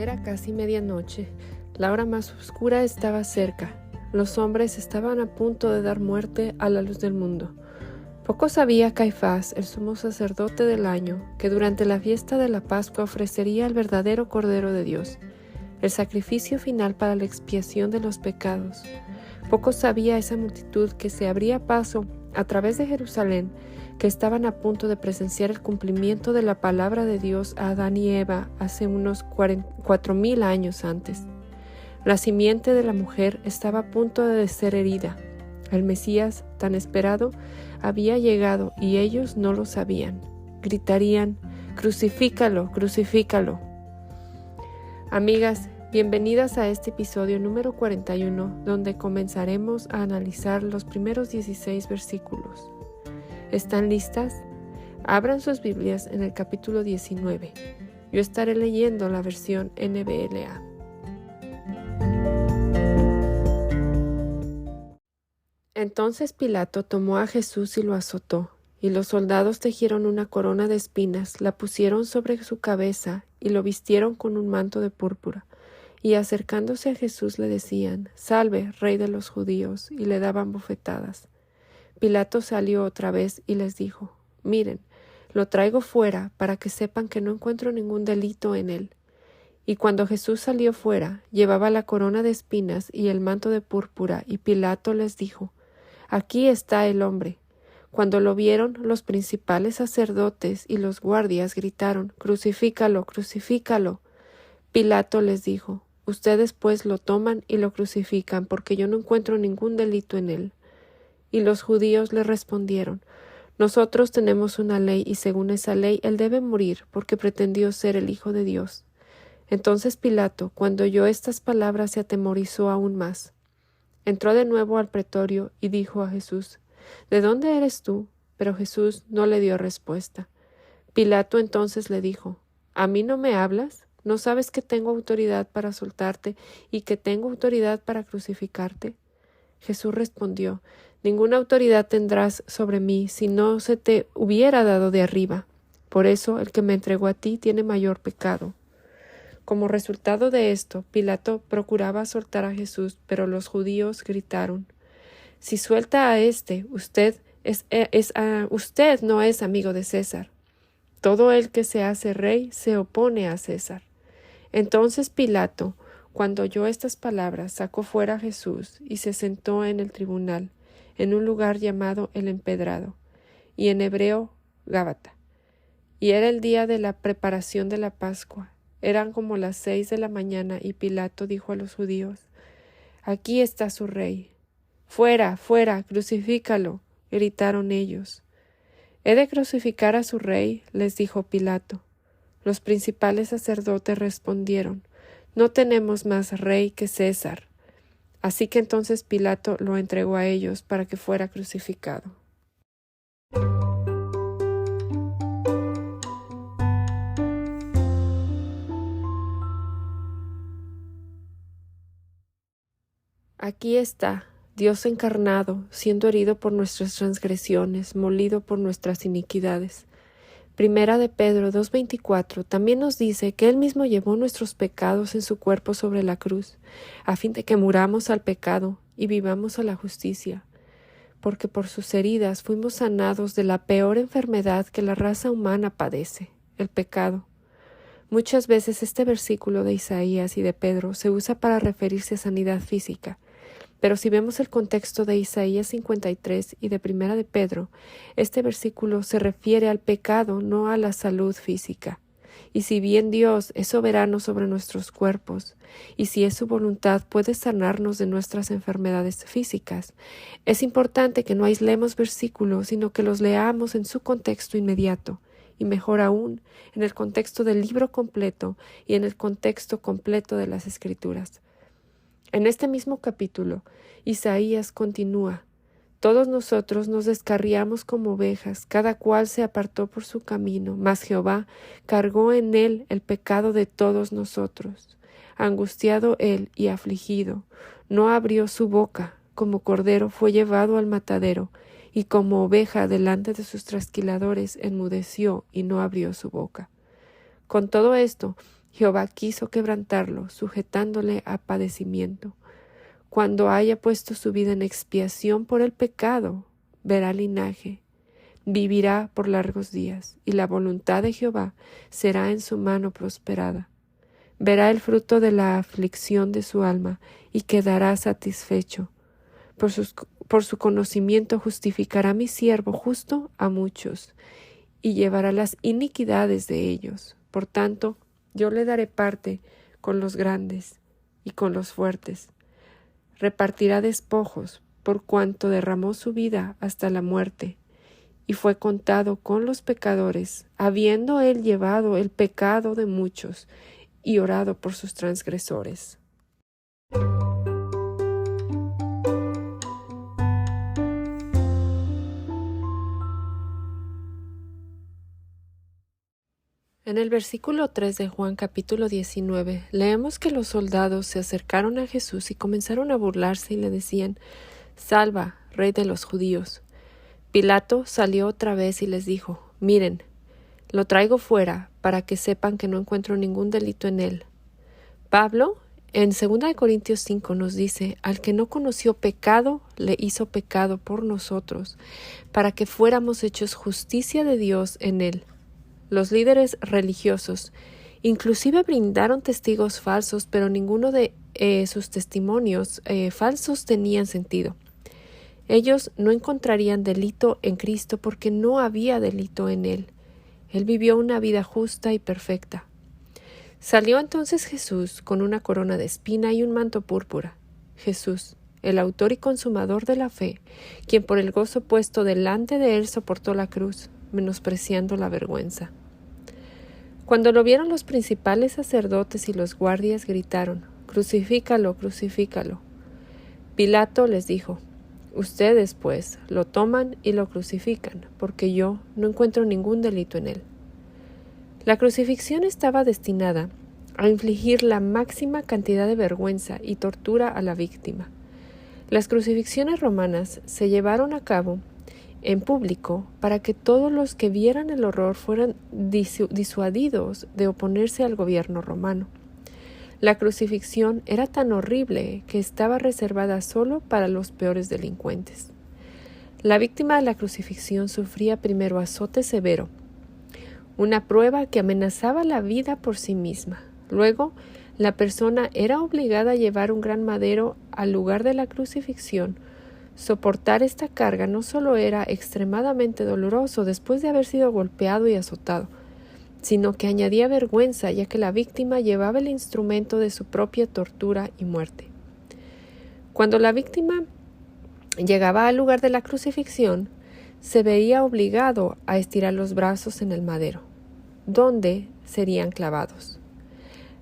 Era casi medianoche. La hora más oscura estaba cerca. Los hombres estaban a punto de dar muerte a la luz del mundo. Poco sabía Caifás, el sumo sacerdote del año, que durante la fiesta de la Pascua ofrecería el verdadero Cordero de Dios, el sacrificio final para la expiación de los pecados. Poco sabía esa multitud que se abría paso a través de Jerusalén, que estaban a punto de presenciar el cumplimiento de la palabra de Dios a Adán y Eva hace unos 4,000 años antes. La simiente de la mujer estaba a punto de ser herida. El Mesías, tan esperado, había llegado y ellos no lo sabían. Gritarían: «¡Crucifícalo, crucifícalo!». Amigas, bienvenidas a este episodio número 41, donde comenzaremos a analizar los primeros 16 versículos. ¿Están listas? Abran sus Biblias en el capítulo 19. Yo estaré leyendo la versión NBLA. Entonces Pilato tomó a Jesús y lo azotó, y los soldados tejieron una corona de espinas, la pusieron sobre su cabeza y lo vistieron con un manto de púrpura. Y acercándose a Jesús le decían: «Salve, Rey de los judíos», y le daban bofetadas. Pilato salió otra vez y les dijo: «Miren, lo traigo fuera para que sepan que no encuentro ningún delito en él». Y cuando Jesús salió fuera, llevaba la corona de espinas y el manto de púrpura, y Pilato les dijo: «Aquí está el hombre». Cuando lo vieron, los principales sacerdotes y los guardias gritaron: «¡Crucifícalo, crucifícalo!». Pilato les dijo: «Ustedes pues lo toman y lo crucifican, porque yo no encuentro ningún delito en él». Y los judíos le respondieron: «Nosotros tenemos una ley, y según esa ley él debe morir, porque pretendió ser el Hijo de Dios». Entonces Pilato, cuando oyó estas palabras, se atemorizó aún más. Entró de nuevo al pretorio y dijo a Jesús: «¿De dónde eres tú?». Pero Jesús no le dio respuesta. Pilato entonces le dijo: «¿A mí no me hablas? ¿No sabes que tengo autoridad para soltarte y que tengo autoridad para crucificarte?». Jesús respondió: «Ninguna autoridad tendrás sobre mí si no se te hubiera dado de arriba. Por eso el que me entregó a ti tiene mayor pecado». Como resultado de esto, Pilato procuraba soltar a Jesús, pero los judíos gritaron: «Si suelta a este, usted no es amigo de César. Todo el que se hace rey se opone a César». Entonces Pilato, cuando oyó estas palabras, sacó fuera a Jesús y se sentó en el tribunal, en un lugar llamado el Empedrado, y en hebreo Gábata. Y era el día de la preparación de la Pascua. Eran como las 6 de la mañana, y Pilato dijo a los judíos: «Aquí está su rey». «Fuera, fuera, crucifícalo», gritaron ellos. «¿He de crucificar a su rey?», les dijo Pilato. Los principales sacerdotes respondieron: «No tenemos más rey que César». Así que entonces Pilato lo entregó a ellos para que fuera crucificado. Aquí está, Dios encarnado, siendo herido por nuestras transgresiones, molido por nuestras iniquidades. Primera de Pedro 2:24 también nos dice que Él mismo llevó nuestros pecados en su cuerpo sobre la cruz, a fin de que muramos al pecado y vivamos a la justicia. Porque por sus heridas fuimos sanados de la peor enfermedad que la raza humana padece, el pecado. Muchas veces este versículo de Isaías y de Pedro se usa para referirse a sanidad física. Pero si vemos el contexto de Isaías 53 y de Primera de Pedro, este versículo se refiere al pecado, no a la salud física. Y si bien Dios es soberano sobre nuestros cuerpos, y si es su voluntad puede sanarnos de nuestras enfermedades físicas, es importante que no aislemos versículos, sino que los leamos en su contexto inmediato, y mejor aún, en el contexto del libro completo y en el contexto completo de las Escrituras. En este mismo capítulo, Isaías continúa: «Todos nosotros nos descarriamos como ovejas, cada cual se apartó por su camino, mas Jehová cargó en él el pecado de todos nosotros. Angustiado él y afligido, no abrió su boca, como cordero fue llevado al matadero, y como oveja delante de sus trasquiladores enmudeció y no abrió su boca». Con todo esto, Jehová quiso quebrantarlo, sujetándole a padecimiento. Cuando haya puesto su vida en expiación por el pecado, verá linaje, vivirá por largos días, y la voluntad de Jehová será en su mano prosperada. Verá el fruto de la aflicción de su alma, y quedará satisfecho. Por su conocimiento justificará mi siervo justo a muchos, y llevará las iniquidades de ellos. Por tanto, yo le daré parte con los grandes y con los fuertes. Repartirá despojos, por cuanto derramó su vida hasta la muerte, y fue contado con los pecadores, habiendo él llevado el pecado de muchos y orado por sus transgresores. En el versículo 3 de Juan capítulo 19, leemos que los soldados se acercaron a Jesús y comenzaron a burlarse y le decían: «Salva, Rey de los judíos». Pilato salió otra vez y les dijo: «Miren, lo traigo fuera para que sepan que no encuentro ningún delito en él». Pablo, en 2 Corintios 5, nos dice: «Al que no conoció pecado, le hizo pecado por nosotros, para que fuéramos hechos justicia de Dios en él». Los líderes religiosos inclusive brindaron testigos falsos, pero ninguno de sus testimonios falsos tenían sentido. Ellos no encontrarían delito en Cristo porque no había delito en él. Él vivió una vida justa y perfecta. Salió entonces Jesús con una corona de espina y un manto púrpura. Jesús, el autor y consumador de la fe, quien por el gozo puesto delante de él soportó la cruz, menospreciando la vergüenza. Cuando lo vieron los principales sacerdotes y los guardias gritaron: «Crucifícalo, crucifícalo». Pilato les dijo: «Ustedes, pues, lo toman y lo crucifican, porque yo no encuentro ningún delito en él». La crucifixión estaba destinada a infligir la máxima cantidad de vergüenza y tortura a la víctima. Las crucifixiones romanas se llevaron a cabo en público para que todos los que vieran el horror fueran disuadidos de oponerse al gobierno romano. La crucifixión era tan horrible que estaba reservada solo para los peores delincuentes. La víctima de la crucifixión sufría primero azote severo, una prueba que amenazaba la vida por sí misma. Luego, la persona era obligada a llevar un gran madero al lugar de la crucifixión. Soportar esta carga no solo era extremadamente doloroso después de haber sido golpeado y azotado, sino que añadía vergüenza, ya que la víctima llevaba el instrumento de su propia tortura y muerte. Cuando la víctima llegaba al lugar de la crucifixión, se veía obligado a estirar los brazos en el madero, donde serían clavados.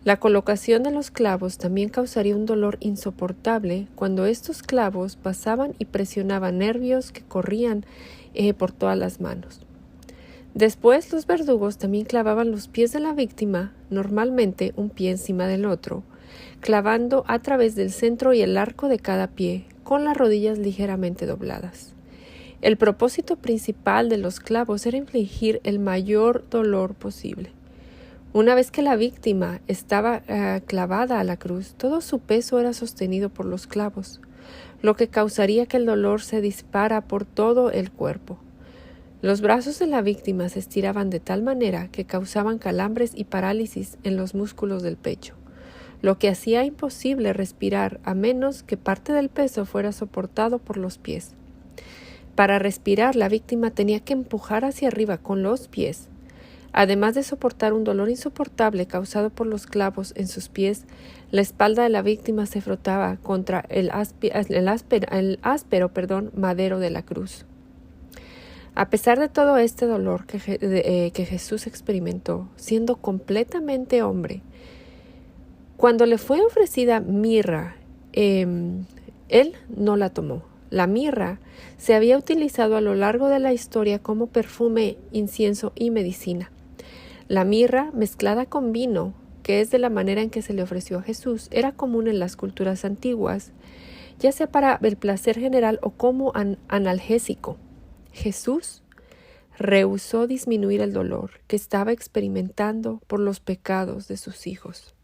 La colocación de los clavos también causaría un dolor insoportable cuando estos clavos pasaban y presionaban nervios que corrían por todas las manos. Después, los verdugos también clavaban los pies de la víctima, normalmente un pie encima del otro, clavando a través del centro y el arco de cada pie, con las rodillas ligeramente dobladas. El propósito principal de los clavos era infligir el mayor dolor posible. Una vez que la víctima estaba clavada a la cruz, todo su peso era sostenido por los clavos, lo que causaría que el dolor se dispara por todo el cuerpo. Los brazos de la víctima se estiraban de tal manera que causaban calambres y parálisis en los músculos del pecho, lo que hacía imposible respirar a menos que parte del peso fuera soportado por los pies. Para respirar, la víctima tenía que empujar hacia arriba con los pies. Además de soportar un dolor insoportable causado por los clavos en sus pies, la espalda de la víctima se frotaba contra el áspero madero de la cruz. A pesar de todo este dolor que Jesús experimentó, siendo completamente hombre, cuando le fue ofrecida mirra, él no la tomó. La mirra se había utilizado a lo largo de la historia como perfume, incienso y medicina. La mirra, mezclada con vino, que es de la manera en que se le ofreció a Jesús, era común en las culturas antiguas, ya sea para el placer general o como analgésico. Jesús rehusó disminuir el dolor que estaba experimentando por los pecados de sus hijos.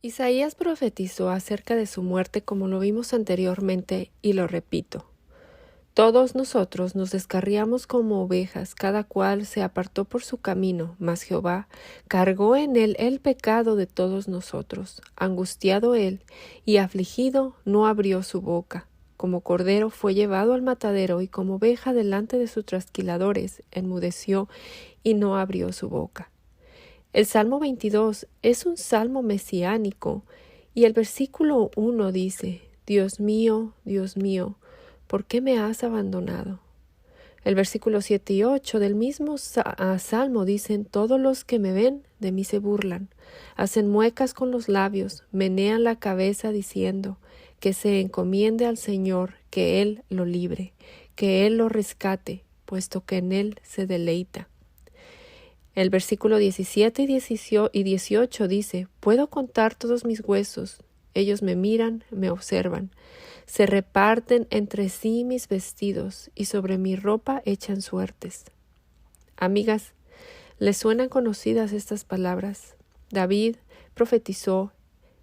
Isaías profetizó acerca de su muerte como lo vimos anteriormente y lo repito. Todos nosotros nos descarriamos como ovejas, cada cual se apartó por su camino, mas Jehová cargó en él el pecado de todos nosotros. Angustiado él y afligido, no abrió su boca. Como cordero fue llevado al matadero, y como oveja delante de sus trasquiladores, enmudeció y no abrió su boca. El Salmo 22 es un salmo mesiánico, y el versículo 1 dice: Dios mío, ¿por qué me has abandonado? El versículo 7 y 8 del mismo salmo dicen: Todos los que me ven de mí se burlan, hacen muecas con los labios, menean la cabeza diciendo: que se encomiende al Señor, que Él lo libre, que Él lo rescate, puesto que en Él se deleita. El versículo 17 y 18 dice: Puedo contar todos mis huesos, ellos me miran, me observan. Se reparten entre sí mis vestidos, y sobre mi ropa echan suertes. Amigas, ¿les suenan conocidas estas palabras? David profetizó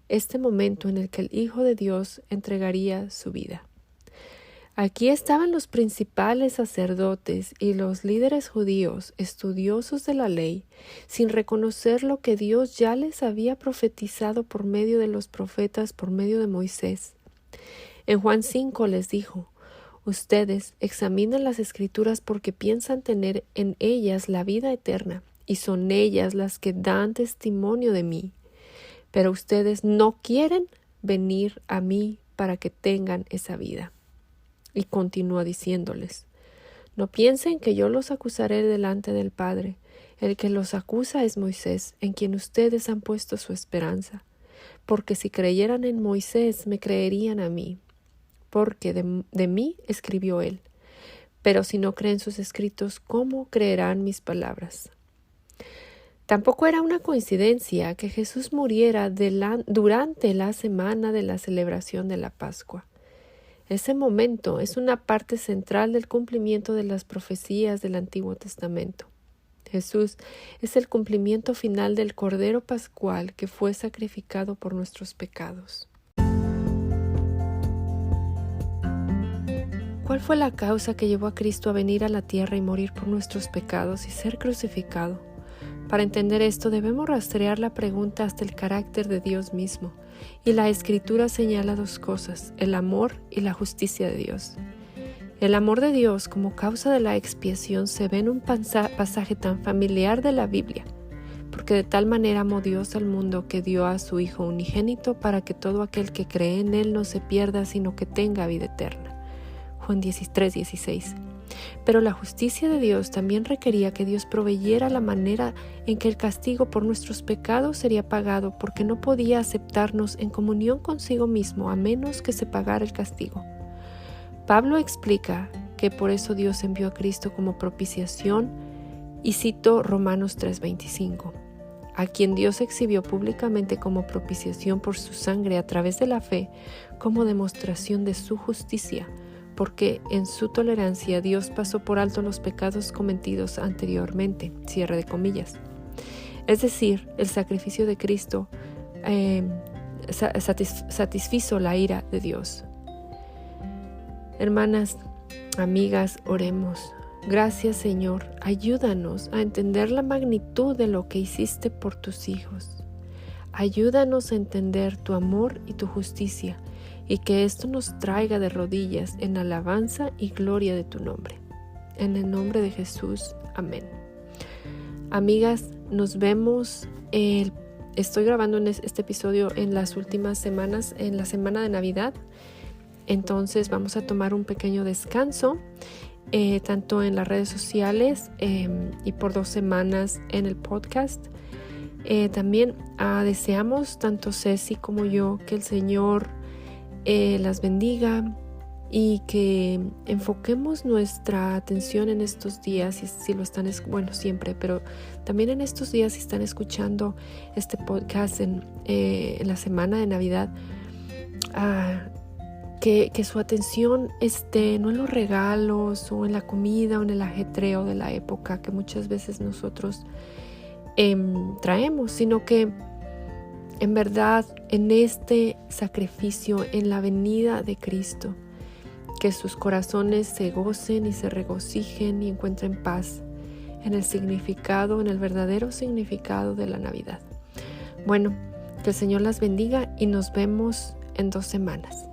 este momento en el que el Hijo de Dios entregaría su vida. Aquí estaban los principales sacerdotes y los líderes judíos, estudiosos de la ley, sin reconocer lo que Dios ya les había profetizado por medio de los profetas, por medio de Moisés. En Juan 5 les dijo: Ustedes examinan las Escrituras porque piensan tener en ellas la vida eterna, y son ellas las que dan testimonio de mí. Pero ustedes no quieren venir a mí para que tengan esa vida. Y continúa diciéndoles: No piensen que yo los acusaré delante del Padre. El que los acusa es Moisés, en quien ustedes han puesto su esperanza. Porque si creyeran en Moisés, me creerían a mí, porque de mí escribió él. Pero si no creen sus escritos, ¿cómo creerán mis palabras? Tampoco era una coincidencia que Jesús muriera durante la semana de la celebración de la Pascua. Ese momento es una parte central del cumplimiento de las profecías del Antiguo Testamento. Jesús es el cumplimiento final del Cordero Pascual que fue sacrificado por nuestros pecados. ¿Cuál fue la causa que llevó a Cristo a venir a la tierra y morir por nuestros pecados y ser crucificado? Para entender esto debemos rastrear la pregunta hasta el carácter de Dios mismo, y la Escritura señala dos cosas: el amor y la justicia de Dios. El amor de Dios como causa de la expiación se ve en un pasaje tan familiar de la Biblia, porque de tal manera amó Dios al mundo que dio a su Hijo unigénito para que todo aquel que cree en Él no se pierda, sino que tenga vida eterna. Juan 3:16. Pero la justicia de Dios también requería que Dios proveyera la manera en que el castigo por nuestros pecados sería pagado, porque no podía aceptarnos en comunión consigo mismo a menos que se pagara el castigo. Pablo explica que por eso Dios envió a Cristo como propiciación, y cito Romanos 3:25, a quien Dios exhibió públicamente como propiciación por su sangre a través de la fe, como demostración de su justicia, porque en su tolerancia Dios pasó por alto los pecados cometidos anteriormente, cierre de comillas. Es decir, el sacrificio de Cristo satisfizo la ira de Dios. Hermanas, amigas, oremos. Gracias, Señor, ayúdanos a entender la magnitud de lo que hiciste por tus hijos. Ayúdanos a entender tu amor y tu justicia, y que esto nos traiga de rodillas en alabanza y gloria de tu nombre. En el nombre de Jesús, amén. Amigas, nos vemos. Estoy grabando este episodio en las últimas semanas, en la semana de Navidad. Entonces vamos a tomar un pequeño descanso, tanto en las redes sociales y por 2 semanas en el podcast. También deseamos, tanto Ceci como yo, que el Señor las bendiga y que enfoquemos nuestra atención en estos días, si lo están, bueno, siempre, pero también en estos días, si están escuchando este podcast en la semana de Navidad, que su atención esté no en los regalos o en la comida o en el ajetreo de la época que muchas veces nosotros traemos, sino que en verdad en este sacrificio, en la venida de Cristo, que sus corazones se gocen y se regocijen y encuentren paz en el significado, en el verdadero significado de la Navidad. Bueno, que el Señor las bendiga y nos vemos en 2 semanas.